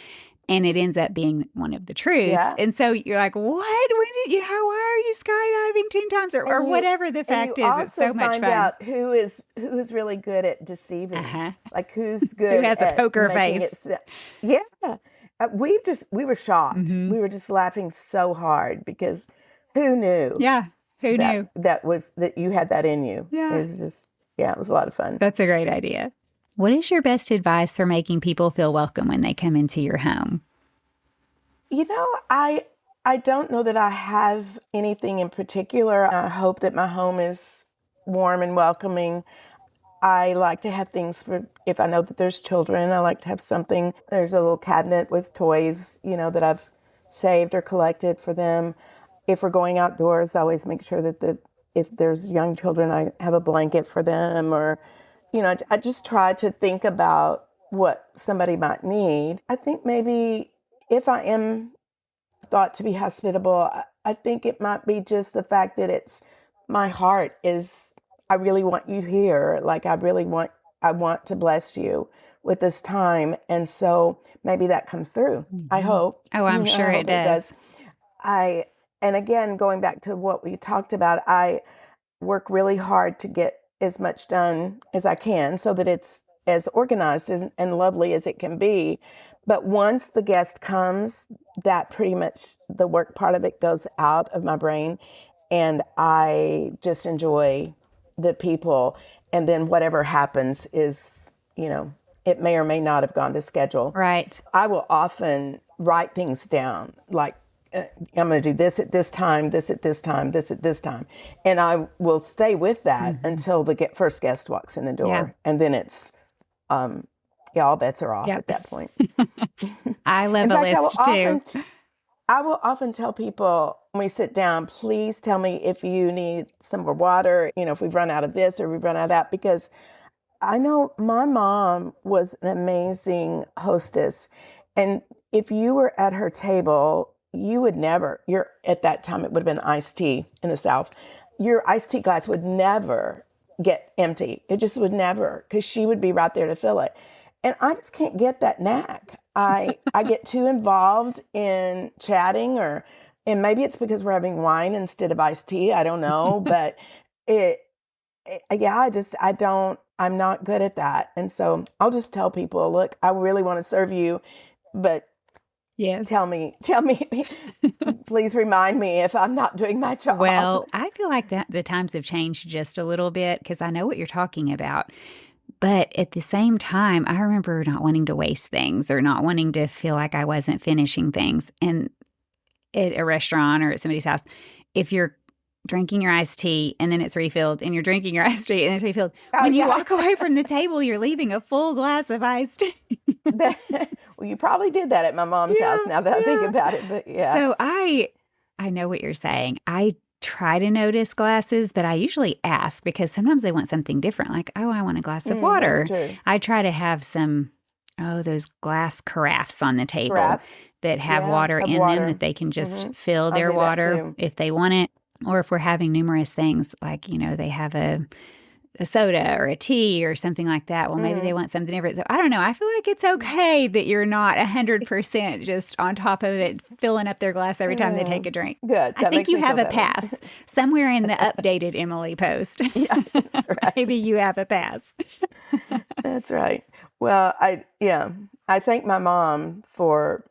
And it ends up being one of the truths. Yeah. And so you're like, what? Why are you skydiving 10 times or whatever the fact is? It's so much fun. Find out who's really good at deceiving. Like who's good who has a poker face. Yeah. We were shocked. Mm-hmm. We were just laughing so hard because who knew? Yeah. Who knew? That you had that in you. Yeah. It was just, it was a lot of fun. That's a great idea. What is your best advice for making people feel welcome when they come into your home? I don't know that I have anything in particular. I hope that my home is warm and welcoming. I like to have things if I know that there's children, I like to have something. There's a little cabinet with toys, that I've saved or collected for them. If we're going outdoors, I always make sure that if there's young children, I have a blanket for them or I just try to think about what somebody might need. I think maybe if I am thought to be hospitable, I think it might be just the fact that it's my heart is, I really want you here. Like I want to bless you with this time. And so maybe that comes through. I Mm-hmm. hope. Oh, I'm I sure it hope it does. does. And again, going back to what we talked about, I work really hard to get as much done as I can so that it's as organized and lovely as it can be. But once the guest comes, that pretty much the work part of it goes out of my brain. And I just enjoy the people. And then whatever happens is, it may or may not have gone to schedule. Right. I will often write things down like, I'm going to do this at this time, this at this time, this at this time. And I will stay with that until the first guest walks in the door. Yeah. And then it's, all bets are off Yep. at that point. I love In a fact, list too. I will often tell people when we sit down, please tell me if you need some more water, if we've run out of this or we've run out of that, because I know my mom was an amazing hostess. And if you were at her table, at that time, it would have been iced tea in the South. Your iced tea glass would never get empty. It just would never, because she would be right there to fill it. And I just can't get that knack. I get too involved in chatting, and maybe it's because we're having wine instead of iced tea. I don't know, but I'm not good at that. And so I'll just tell people, look, I really want to serve you, but yes, tell me, please remind me if I'm not doing my job. Well, I feel like that the times have changed just a little bit because I know what you're talking about. But at the same time, I remember not wanting to waste things or not wanting to feel like I wasn't finishing things. And at a restaurant or at somebody's house, if you're drinking your iced tea and then it's refilled and you're drinking your iced tea and it's refilled, when you walk away from the table, you're leaving a full glass of iced tea. Well, you probably did that at my mom's house now that I think about it. But yeah. So I know what you're saying. I try to notice glasses, but I usually ask because sometimes they want something different. Like, oh, I want a glass of water. That's true. I try to have those glass carafes on the table that have water in them that they can just fill their water if they want it. Or if we're having numerous things like, they have a soda or a tea or something like that. Well, maybe they want something different. So I don't know. I feel like it's okay that you're not 100% just on top of it, filling up their glass every time they take a drink. Good. I think you have a pass somewhere in the updated Emily post. Yeah, that's right. Maybe you have a pass. That's right. Well, I thank my mom for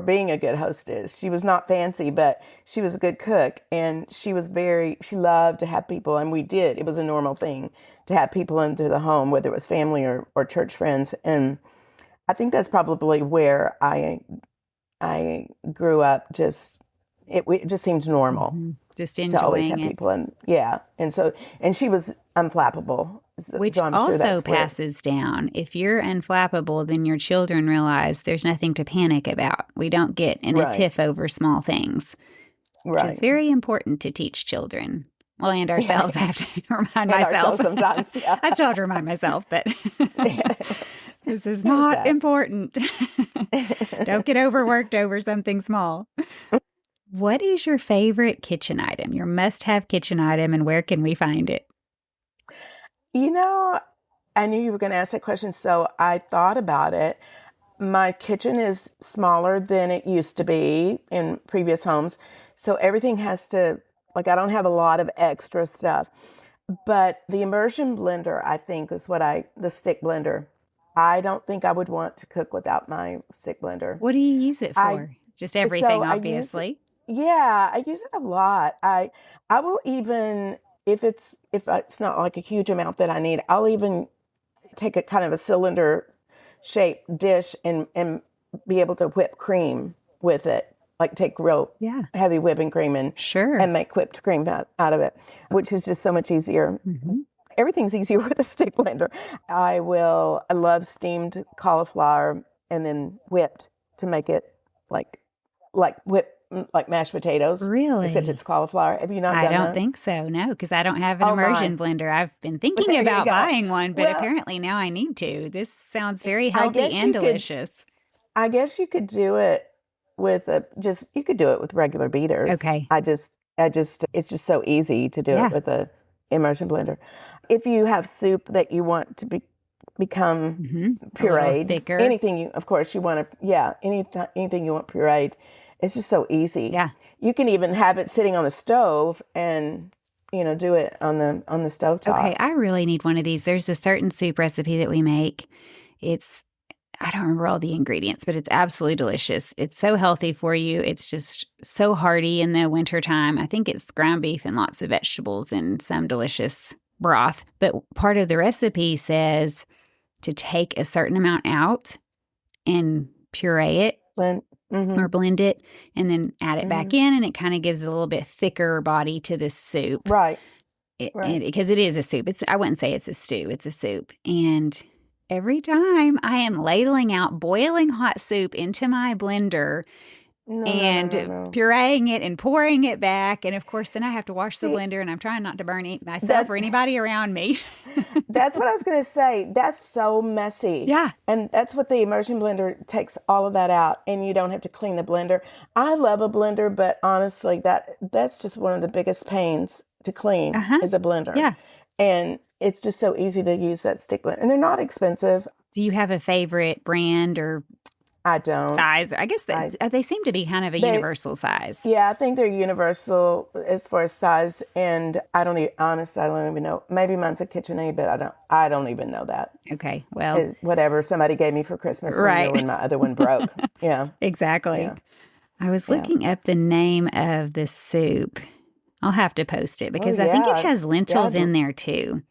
being a good hostess. She was not fancy, but she was a good cook, and she loved to have people, and we did. It was a normal thing to have people into the home, whether it was family or church friends. And I think that's probably where I grew up. It just seemed normal. Just enjoying to always have it. people, and she was unflappable. Which so I'm also sure that's passes down. If you're unflappable, then your children realize there's nothing to panic about. We don't get in a tiff over small things. Which is very important to teach children. Well, and ourselves. I have to remind myself. Sometimes, yeah. I still have to remind myself, but this is not important. Don't get overworked over something small. What is your favorite kitchen item, your must-have kitchen item, and where can we find it? I knew you were going to ask that question, so I thought about it. My kitchen is smaller than it used to be in previous homes, so everything has to, I don't have a lot of extra stuff. But the immersion blender, I think, is the stick blender. I don't think I would want to cook without my stick blender. What do you use it for? Just everything, obviously. I use it a lot. I will even, if it's not like a huge amount that I need, I'll even take a kind of a cylinder shaped dish and be able to whip cream with it. Like take real heavy whipping cream and make whipped cream out of it, which is just so much easier. Mm-hmm. Everything's easier with a stick blender. I love steamed cauliflower and then whipped to make it like like mashed potatoes, except Really? it's cauliflower. Have you not I done don't that? think so, no, because I don't have an Oh my. immersion blender. I've been Well, thinking there you about go. buying one, but Well, apparently now I need to. This sounds very I healthy guess and you could. delicious. I guess you could do it with a just. You could do it with regular beaters. Okay. It's just so easy to do it Yeah. with a immersion blender. If you have soup that you want to become A little pureed, thicker. anything you, of course, you want to, yeah, anything you want pureed, it's just so easy. Yeah. You can even have it sitting on the stove and do it on the stove Okay, top. I really need one of these. There's a certain soup recipe that we make. It's, I don't remember all the ingredients, but it's absolutely delicious. It's so healthy for you. It's just so hearty in the wintertime. I think it's ground beef and lots of vegetables and some delicious broth. But part of the recipe says to take a certain amount out and puree it When, mm-hmm, or blend it and then add it mm-hmm. back in. And it kind of gives a little bit thicker body to the soup. Right, right. Because it is a soup. I wouldn't say it's a stew. It's a soup. And every time I am ladling out boiling hot soup into my blender No, no, no, and no, no. pureeing it and pouring it back. And of course, then I have to wash the See, blender and I'm trying not to burn it myself that or anybody around me. that's what I was going to say. That's so messy. Yeah. And that's what the immersion blender takes all of that out, and you don't have to clean the blender. I love a blender, but honestly, that's just one of the biggest pains to clean Uh-huh. is a blender. Yeah. And it's just so easy to use that stick blender. And they're not expensive. Do you have a favorite brand or I don't. size? I guess I they seem to be kind of a they universal size. Yeah, I think they're universal as far as size, and honestly, I don't even know. Maybe mine's a KitchenAid, but I don't even know that. Okay. Well, Whatever somebody gave me for Christmas one year right. when my other one broke. Yeah, Exactly. yeah, I was yeah. looking up the name of the soup. I'll have to post it Oh because I think it yeah, has yeah. lentils in there too.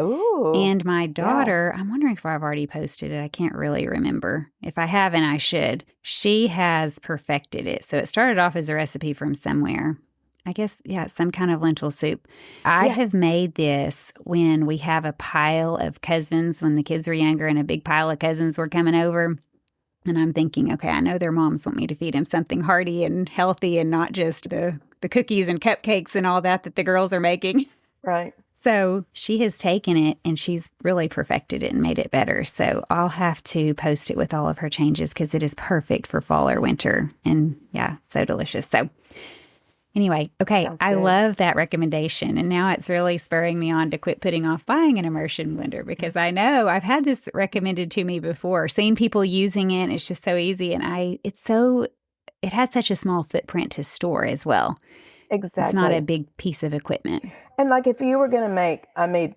Ooh, And my yeah. daughter, I'm wondering if I've already posted it. I can't really remember. If I haven't, I should. She has perfected it. So it started off as a recipe from somewhere. I guess, yeah, some kind of lentil soup. I Yeah. have made this when we have a pile of cousins, when the kids were younger and a big pile of cousins were coming over. And I'm thinking, okay, I know their moms want me to feed them something hearty and healthy and not just the cookies and cupcakes and all that the girls are making. Right. So she has taken it and she's really perfected it and made it better. So I'll have to post it with all of her changes because it is perfect for fall or winter. And yeah, so delicious. So anyway, okay, Sounds I good. love that recommendation. And now it's really spurring me on to quit putting off buying an immersion blender because I know I've had this recommended to me before, seen people using it. It's just so easy. And it has such a small footprint to store as well. It's not a Exactly. big piece of equipment. And like if you were going to I made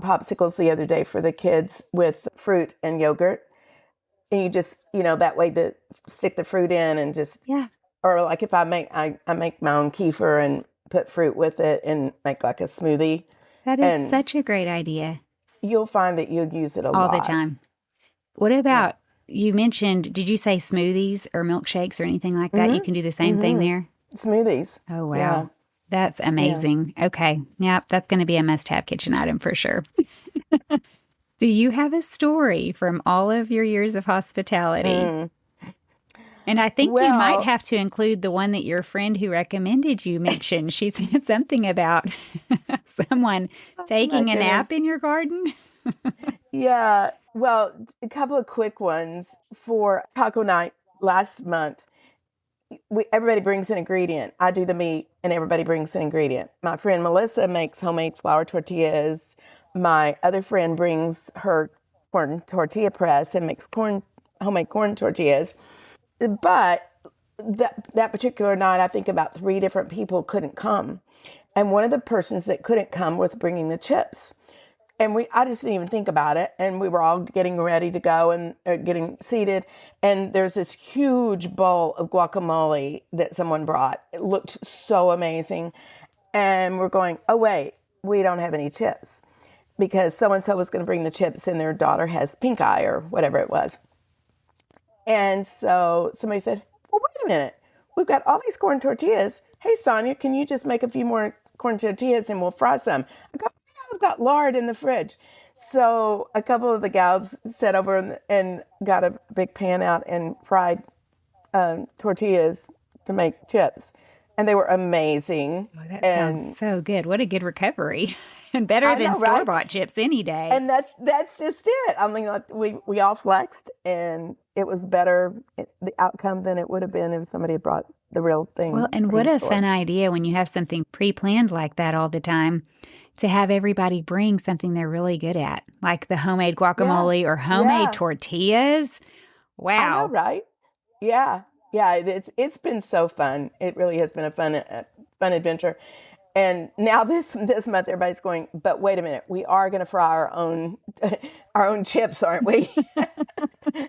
popsicles the other day for the kids with fruit and yogurt, and you just that way to stick the fruit in and just Yeah. or like if I make my own kefir and put fruit with it and make like a smoothie, That is and such a great idea you'll find that you'll use it a all the lot. time. What Yeah. about, you mentioned, did you say smoothies or milkshakes or anything like that? You Mm-hmm. can do the same thing Mm-hmm. there? Smoothies. Oh, Yeah. wow. That's Yeah. amazing. Okay. Yep. That's going to be a must have kitchen item for sure. Do you have a story from all of your years of hospitality? Mm. And I think you might Well, have to include the one that your friend who recommended you mentioned. She said something about someone oh my taking a nap goodness. in your garden. Yeah. Well, a couple of quick ones for taco night last month. Everybody brings an ingredient. I do the meat, and everybody brings an ingredient. My friend Melissa makes homemade flour tortillas. My other friend brings her corn tortilla press and makes homemade corn tortillas. But that particular night, I think about 3 different people couldn't come, and one of the persons that couldn't come was bringing the chips. And I just didn't even think about it. And we were all getting ready to go and getting seated. And there's this huge bowl of guacamole that someone brought. It looked so amazing. And we're going, oh, wait, we don't have any chips because so-and-so was going to bring the chips and their daughter has pink eye or whatever it was. And so somebody said, well, wait a minute. We've got all these corn tortillas. Hey, Sonia, can you just make a few more corn tortillas and we'll fry some? I go, yeah, I've got lard in the fridge. So a couple of the gals sat over and got a big pan out and fried tortillas, to make chips. And they were amazing. Oh, that sounds And so good. What a good recovery. And better I than know, right? store-bought chips any day. And that's just it. I mean, like, we all flexed, and it was better, the outcome, than it would have been if somebody had brought the real Well, thing and from what the a store. fun idea when you have something pre-planned like that all the time to have everybody bring something they're really good at, like the homemade Yeah, guacamole or homemade yeah. tortillas. I know, Wow. right? Yeah, yeah. It's been so fun. It really has been a fun adventure. And now this month, everybody's going. But wait a minute, we are going to fry our own our own chips, aren't we?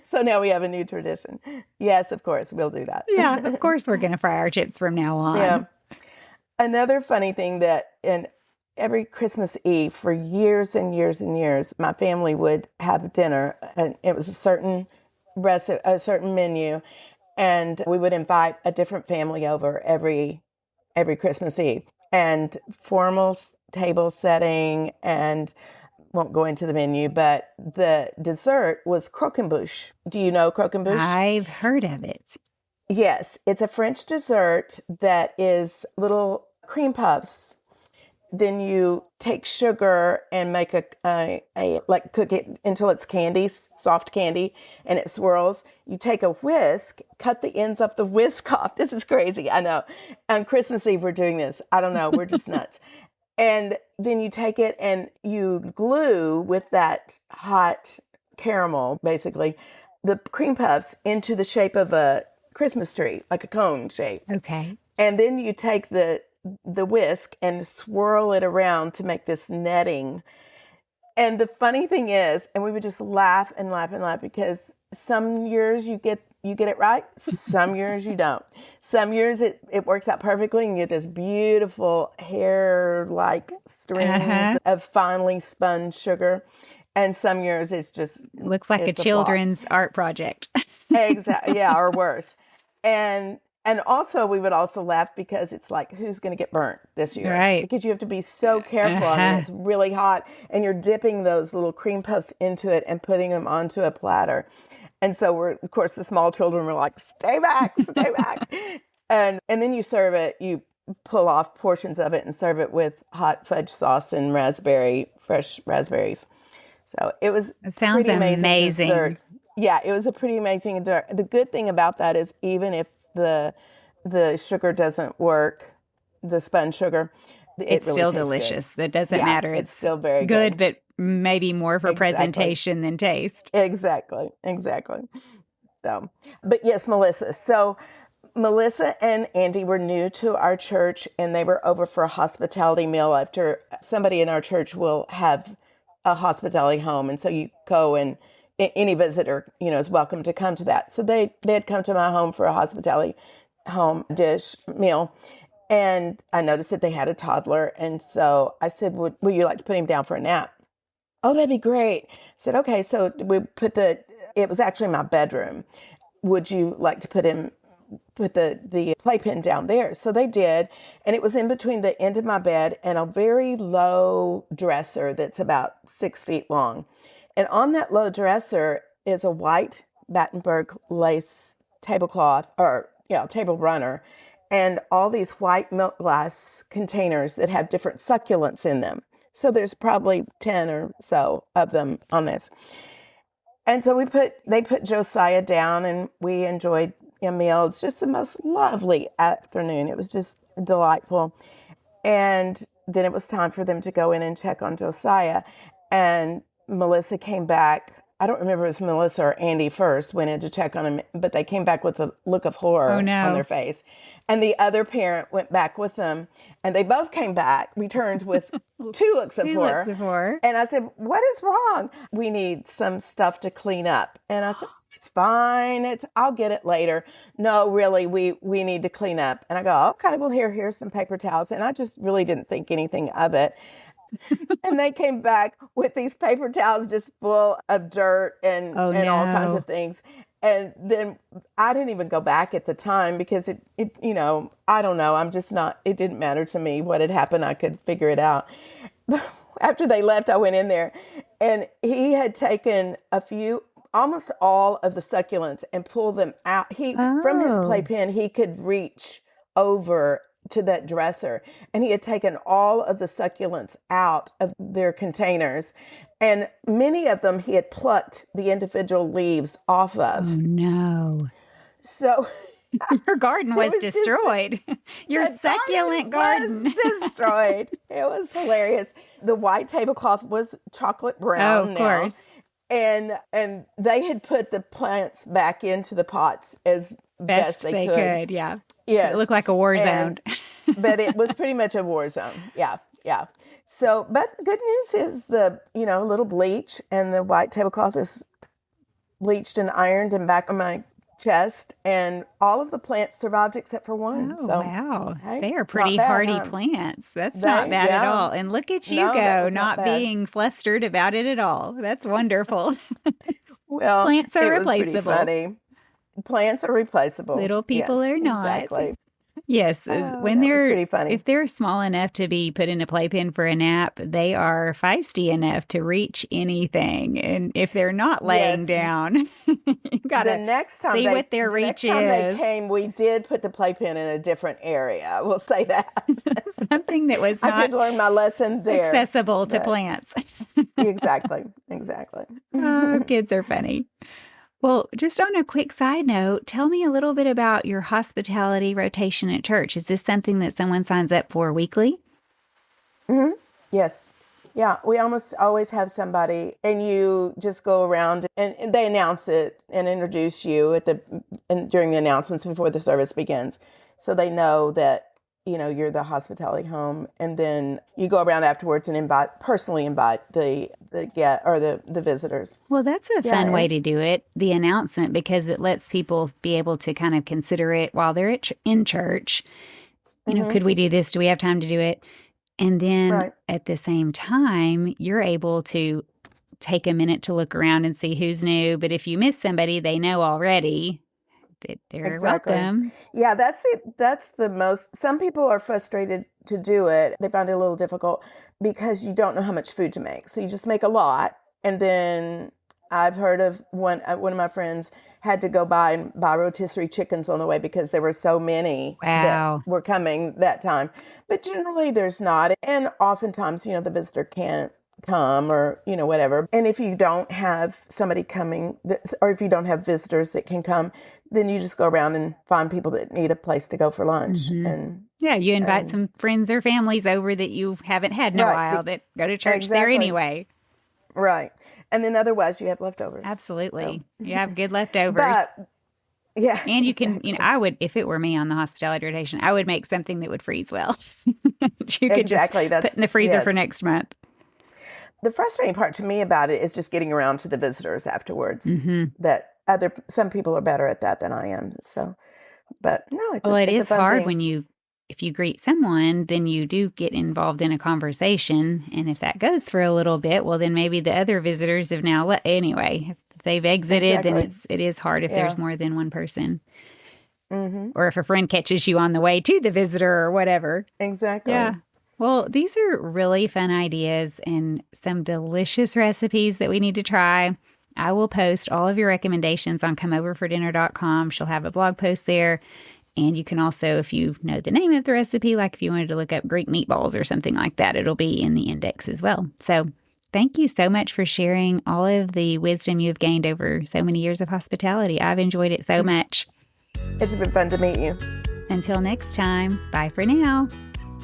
So now we have a new tradition. Yes, of course, we'll do Yeah, of that. course we're going to fry our chips from now on. Yeah. Another funny thing that in every Christmas Eve for years and years and years, my family would have dinner, and it was a certain a certain menu, and we would invite a different family over every Christmas Eve, and formal table setting, and won't go into the menu, but the dessert was croquembouche. Do you know croquembouche? I've heard of it. Yes, it's a French dessert that is little cream puffs. Then you take sugar and make a like cook it until it's candy, soft candy, and it swirls. You take a whisk, cut the ends of the whisk off. This is crazy, I know. On Christmas Eve, we're doing this. I don't know, we're just nuts. And then you take it and you glue with that hot caramel, basically, the cream puffs into the shape of a Christmas tree, like a cone shape. Okay. And then you take the whisk and swirl it around to make this netting. And the funny thing is, and we would just laugh and laugh and laugh, because some years you get it right, some years you don't. Some years it works out perfectly and you get this beautiful hair-like strings of finely spun sugar. And some years Looks like a it's a flop. children's art project. Exactly. Yeah, or worse. And also we would also laugh because it's like, who's going to get burnt this year? Right. Because you have to be so careful. I mean, it's really hot, and you're dipping those little cream puffs into it and putting them onto a platter. And so of course, the small children were like, stay back, stay back. And then you serve it, you pull off portions of it and serve it with hot fudge sauce and fresh raspberries. So it was It sounds pretty amazing amazing. dessert. Yeah, it was a pretty amazing dessert. The good thing about that is, even if the sugar doesn't work, the spun sugar, it It's really still tastes good. delicious. That doesn't Yeah, matter. it's It's still very good, good. but maybe more for Exactly. presentation than taste. Exactly. Exactly. So, but yes, Melissa. So Melissa and Andy were new to our church, and they were over for a hospitality meal. After somebody in our church will have a hospitality home, and so you go, and any visitor, is welcome to come to that. So they had come to my home for a hospitality home dish meal, and I noticed that they had a toddler, and so I said, "Would you like to put him down for a nap?" "Oh, that'd be great." I said, "Okay." So it was actually my bedroom. "Would you like to put the playpen down there?" So they did, and it was in between the end of my bed and a very low dresser that's about 6 feet long. And on that low dresser is a white Battenberg lace tablecloth, or table runner, and all these white milk glass containers that have different succulents in them. So there's probably 10 or so of them on this. And so they put Josiah down, and we enjoyed a meal. It's just the most lovely afternoon. It was just delightful. And then it was time for them to go in and check on Josiah. And Melissa came back. I don't remember if it was Melissa or Andy first went in to check on him, but they came back with a look of Oh, horror on their no. face. And the other parent went back with them, and they both came back, returned with two looks of Two looks horror. of horror. And I said, "What is wrong?" "We need some stuff to clean up." And I said, "It's fine. I'll get it later." "No, really, we need to clean up." And I go, "Okay, well, here's some paper towels." And I just really didn't think anything of it. And they came back with these paper towels just full of dirt Oh, and all kinds no. of things. And then I didn't even go back at the time, because it I don't know. I'm just not, it didn't matter to me what had happened. I could figure it out. After they left, I went in there, and he had taken a few almost all of the succulents and pull them out. From his playpen, he could reach over to that dresser, and he had taken all of the succulents out of their containers, and many of them he had plucked the individual leaves off of. Oh, no. So your garden was destroyed. Your succulent garden was destroyed. It was hilarious. The white tablecloth was chocolate brown. Oh, of course. And they had put the plants back into the pots as best they could. Yeah. Yes. It looked like a war zone. But it was pretty much a war zone. Yeah. Yeah. So, but the good news is the, little bleach, and the white tablecloth is bleached and ironed and back on my chest, and all of the plants survived except for one. Oh, so, wow. hey, They are pretty hardy plants. That's not bad at all. And look at you go, not being flustered about it at all. That's wonderful. Well, plants are it was pretty replaceable. funny. Plants are replaceable. Little people are not. Exactly. Yes, when they're pretty funny. If they're small enough to be put in a playpen for a nap, they are feisty enough to reach anything. And if they're not laying down, you got to see what their reach is. The next time they came, we did put the playpen in a different area. We'll say that. Something that was not I did learn my lesson there. Accessible to plants. Exactly. Oh, kids are funny. Well, just on a quick side note, tell me a little bit about your hospitality rotation at church. Is this something that someone signs up for weekly? Mm-hmm. Yes. Yeah, we almost always have somebody, and you just go around and they announce it and introduce you during the announcements before the service begins. So they know that, you're the hospitality home, and then you go around afterwards and personally invite the visitors. Well, that's a fun way to do it, the announcement, because it lets people be able to kind of consider it while they're in church. Could we do this? Do we have time to do it? And then at the same time, you're able to take a minute to look around and see who's new. But if you miss somebody, they know already that they're welcome. Yeah, that's the most. Some people are frustrated to do it. They find it a little difficult because you don't know how much food to make. So you just make a lot, and then I've heard of one of my friends had to go buy rotisserie chickens on the way because there were so many that were coming that time. But generally there's not. And oftentimes, the visitor can't come or, whatever. And if you don't have somebody coming, or if you don't have visitors that can come, then you just go around and find people that need a place to go for lunch. Mm-hmm. And you invite some friends or families over that you haven't had in a while that go to church there anyway. Right. And then otherwise you have leftovers. Absolutely. So. You have good leftovers. Yeah. And you can, I would, if it were me on the hospitality rotation, I would make something that would freeze well. You could just put in the freezer for next month. The frustrating part to me about it is just getting around to the visitors afterwards. Mm-hmm. Some people are better at that than I am. So, but no, it is hard when if you greet someone, then you do get involved in a conversation. And if that goes for a little bit, well, then maybe the other visitors have now anyway, if they've exited, then it is hard if there's more than one person. Mm-hmm. Or if a friend catches you on the way to the visitor or whatever. Exactly. Yeah. Well, these are really fun ideas and some delicious recipes that we need to try. I will post all of your recommendations on comeoverfordinner.com. She'll have a blog post there. And you can also, if you know the name of the recipe, like if you wanted to look up Greek meatballs or something like that, it'll be in the index as well. So thank you so much for sharing all of the wisdom you've gained over so many years of hospitality. I've enjoyed it so much. It's been fun to meet you. Until next time, bye for now.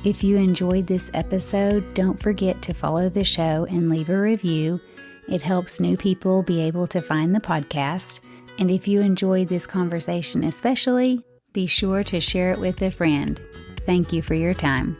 If you enjoyed this episode, don't forget to follow the show and leave a review. It helps new people be able to find the podcast. And if you enjoyed this conversation especially, be sure to share it with a friend. Thank you for your time.